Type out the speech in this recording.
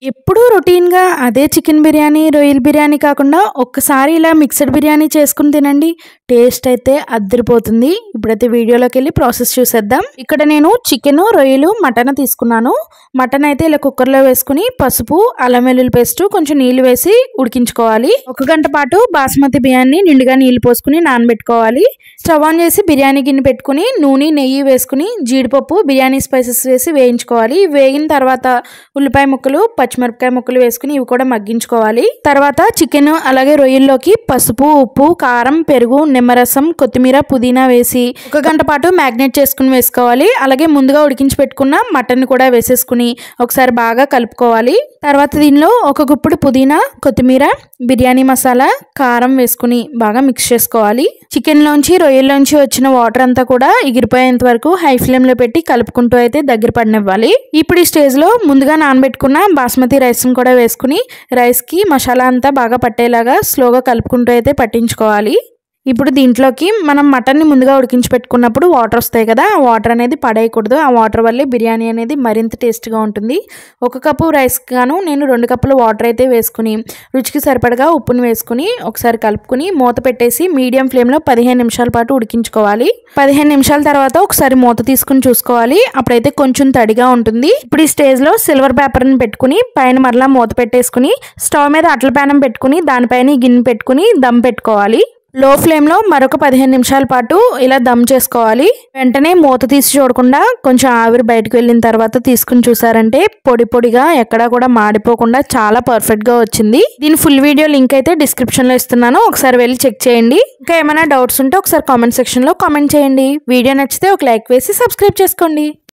ఎప్పుడూ రొటీన్‌గా అదే చికెన్ బిర్యానీ, రొయ్యల బిర్యానీ కాకుండా ఒక్కసారి ఇలా మిక్స్డ్ బిర్యానీ చేసుకొని తినండి. టేస్ట్ అయితే అద్దిరిపోతుంది. ఇప్పుడైతే వీడియోలోకెళ్ళి ప్రాసెస్ చూసేద్దాం. ఇక్కడ నేను చికెను, రొయ్యలు, మటన్ తీసుకున్నాను. మటన్ అయితే ఇలా కుక్కర్‌లో వేసుకుని పసుపు, అల్లం వెల్లుల్లి పేస్టు, కొంచెం నీళ్లు వేసి ఉడికించుకోవాలి. 1 గంట పాటు బాస్మతి బియ్యాన్ని నిండుగా నీళ్లు పోసుకుని నానబెట్టుకోవాలి. స్టవ్ ఆన్ చేసి బిర్యానీ గిన్నె పెట్టుకుని నూనె, నెయ్యి వేసుకుని జీడిపప్పు, బిర్యానీ స్పైసెస్ వేసి వేయించుకోవాలి. వేగిన తర్వాత ఉల్లిపాయ ముక్కలు, పచ్చిమిరపకాయ ముక్కలు వేసుకుని ఇవి కూడా మగ్గించుకోవాలి. తర్వాత చికెన్ అలాగే రొయ్యల్లోకి పసుపు, ఉప్పు, కారం, పెరుగు, నిమ్మరసం, కొత్తిమీర, పుదీనా వేసి 1 గంట పాటు మ్యాగ్నేట్ చేసుకుని వేసుకోవాలి. అలాగే ముందుగా ఉడికించి పెట్టుకున్న మటన్ కూడా వేసేసుకుని ఒకసారి బాగా కలుపుకోవాలి. తర్వాత దీనిలో 1 గుప్పుడు పుదీనా, కొత్తిమీర, బిర్యానీ మసాలా, కారం వేసుకుని బాగా మిక్స్ చేసుకోవాలి. చికెన్ లోంచి రొయ్యల్లోంచి వచ్చిన వాటర్ అంతా కూడా ఎగిరిపోయేంత వరకు హై ఫ్లేమ్ లో పెట్టి కలుపుకుంటూ అయితే దగ్గర పడనివ్వాలి. ఇప్పుడు ఈ స్టేజ్ లో ముందుగా నానబెట్టుకున్న బాస్మతి రైస్ ని కూడా వేసుకుని రైస్ కి మసాలా అంతా బాగా పట్టేలాగా స్లోగా కలుపుకుంటూ అయితే పట్టించుకోవాలి. ఇప్పుడు దీంట్లోకి మనం మటన్ని ముందుగా ఉడికించి పెట్టుకున్నప్పుడు వాటర్ వస్తాయి కదా, ఆ వాటర్ అనేది పడేయకూడదు. ఆ వాటర్ వల్లే బిర్యానీ అనేది మరింత టేస్ట్గా ఉంటుంది. 1 కప్పు రైస్ గాను నేను 2 కప్పుల వాటర్ అయితే వేసుకుని రుచికి సరిపడగా ఉప్పుని వేసుకుని ఒకసారి కలుపుకుని మూత పెట్టేసి మీడియం ఫ్లేమ్లో 15 నిమిషాల పాటు ఉడికించుకోవాలి. 15 నిమిషాల తర్వాత ఒకసారి మూత తీసుకుని చూసుకోవాలి. అప్పుడైతే కొంచెం తడిగా ఉంటుంది. ఇప్పుడు ఈ స్టేజ్లో సిల్వర్ పేపర్ని పెట్టుకుని పైన మరలా మూత పెట్టేసుకుని స్టవ్ మీద అట్ల ప్యానం పెట్టుకుని దానిపైన గిన్నె పెట్టుకుని దమ్ పెట్టుకోవాలి. లో ఫ్లేమ్లో మరొక 15 నిమిషాల పాటు ఇలా దమ్ చేసుకోవాలి. వెంటనే మూత తీసి చూడకుండా కొంచెం ఆవిరి బయటకు వెళ్ళిన తర్వాత తీసుకుని చూసారంటే పొడి పొడిగా ఎక్కడా కూడా మాడిపోకుండా చాలా పర్ఫెక్ట్గా వచ్చింది. దీని ఫుల్ వీడియో లింక్ అయితే డిస్క్రిప్షన్లో ఇస్తున్నాను, ఒకసారి వెళ్ళి చెక్ చేయండి. ఇంకా ఏమైనా డౌట్స్ ఉంటే ఒకసారి కామెంట్ సెక్షన్లో కామెంట్ చేయండి. వీడియో నచ్చితే ఒక లైక్ వేసి సబ్స్క్రైబ్ చేసుకోండి.